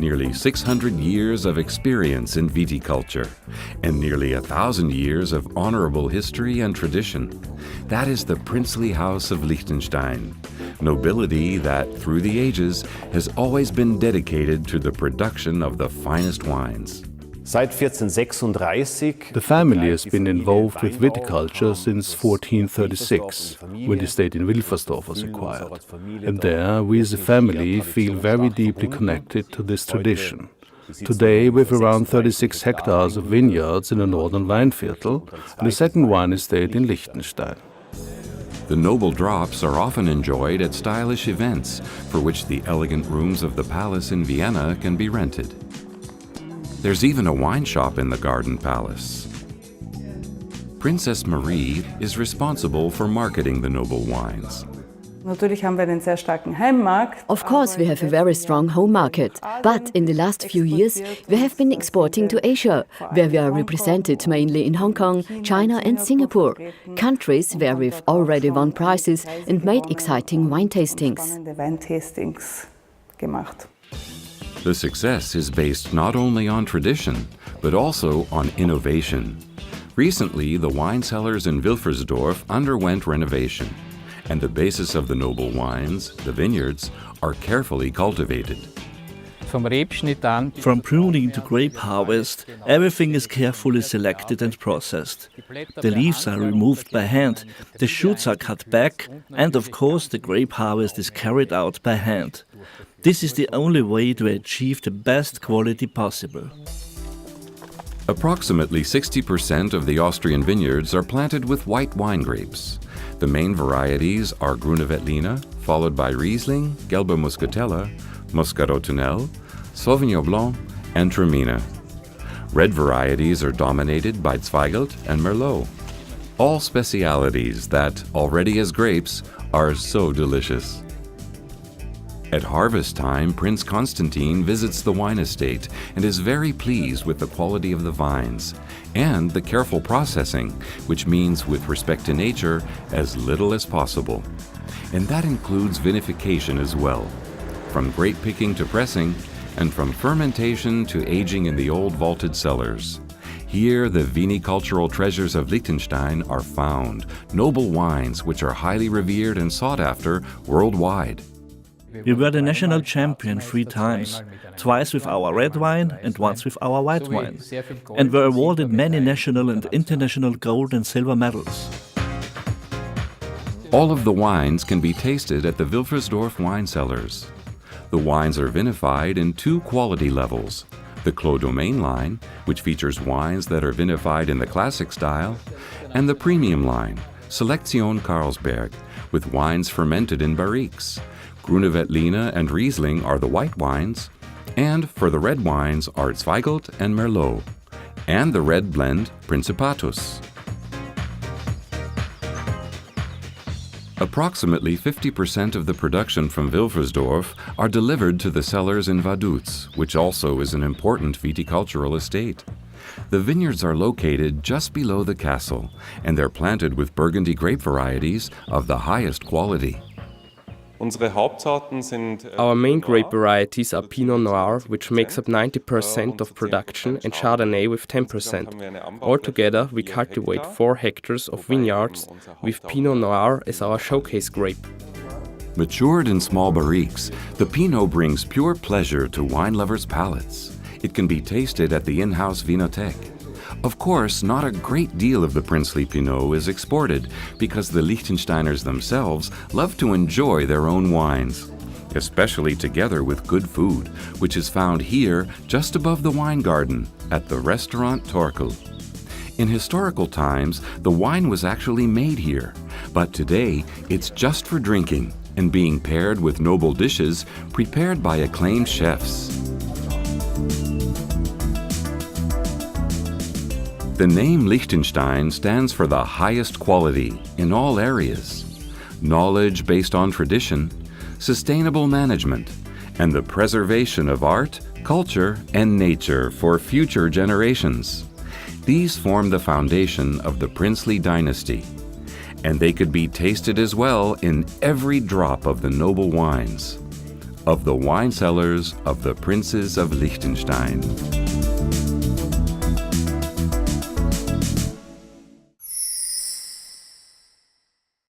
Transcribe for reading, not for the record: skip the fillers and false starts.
nearly 600 years of experience in viticulture, and nearly 1,000 years of honorable history and tradition. That is the princely house of Liechtenstein, nobility that, through the ages, has always been dedicated to the production of the finest wines. The family has been involved with viticulture since 1436, when the estate in Wilfersdorf was acquired. And there, we as a family feel very deeply connected to this tradition. Today, we have around 36 hectares of vineyards in the northern Weinviertel and a second wine estate in Liechtenstein. The noble drops are often enjoyed at stylish events, for which the elegant rooms of the palace in Vienna can be rented. There's even a wine shop in the Garden Palace. Princess Marie is responsible for marketing the noble wines. Of course, we have a very strong home market, but in the last few years, we have been exporting to Asia, where we are represented mainly in Hong Kong, China and Singapore, countries where we've already won prizes and made exciting wine tastings. The success is based not only on tradition, but also on innovation. Recently, the wine cellars in Wilfersdorf underwent renovation, and the basis of the noble wines, the vineyards, are carefully cultivated. From pruning to grape harvest, everything is carefully selected and processed. The leaves are removed by hand, the shoots are cut back, and of course the grape harvest is carried out by hand. This is the only way to achieve the best quality possible. Approximately 60% of the Austrian vineyards are planted with white wine grapes. The main varieties are Grüne Veltliner, followed by Riesling, Gelbe Muscatella, Muscarotunel, Sauvignon Blanc, and Traminer. Red varieties are dominated by Zweigelt and Merlot. All specialities that, already as grapes, are so delicious. At harvest time, Prince Constantine visits the wine estate and is very pleased with the quality of the vines and the careful processing, which means, with respect to nature, as little as possible. And that includes vinification as well, from grape picking to pressing, and from fermentation to aging in the old vaulted cellars. Here, the vinicultural treasures of Liechtenstein are found, noble wines which are highly revered and sought after worldwide. We were the national champion 3 times, twice with our red wine and once with our white wine, and were awarded many national and international gold and silver medals. All of the wines can be tasted at the Wilfersdorf wine cellars. The wines are vinified in 2 quality levels: the Clos Domaine line, which features wines that are vinified in the classic style, and the premium line, Selection Carlsberg, with wines fermented in barriques. Grüne Veltliner and Riesling are the white wines, and for the red wines are Zweigelt and Merlot, and the red blend Principatus. Approximately 50% of the production from Wilfersdorf are delivered to the cellars in Vaduz, which also is an important viticultural estate. The vineyards are located just below the castle, and they're planted with Burgundy grape varieties of the highest quality. Our main grape varieties are Pinot Noir, which makes up 90% of production, and Chardonnay with 10%. Altogether, we cultivate 4 hectares of vineyards, with Pinot Noir as our showcase grape. Matured in small barriques, the Pinot brings pure pleasure to wine lovers' palates. It can be tasted at the in-house Vinothek. Of course, not a great deal of the princely Pinot is exported because the Liechtensteiners themselves love to enjoy their own wines, especially together with good food, which is found here just above the wine garden at the restaurant Torkel. In historical times, the wine was actually made here, but today it's just for drinking and being paired with noble dishes prepared by acclaimed chefs. The name Liechtenstein stands for the highest quality in all areas: knowledge based on tradition, sustainable management, and the preservation of art, culture, and nature for future generations. These form the foundation of the princely dynasty, and they could be tasted as well in every drop of the noble wines. of the wine cellars of the Princes of Liechtenstein.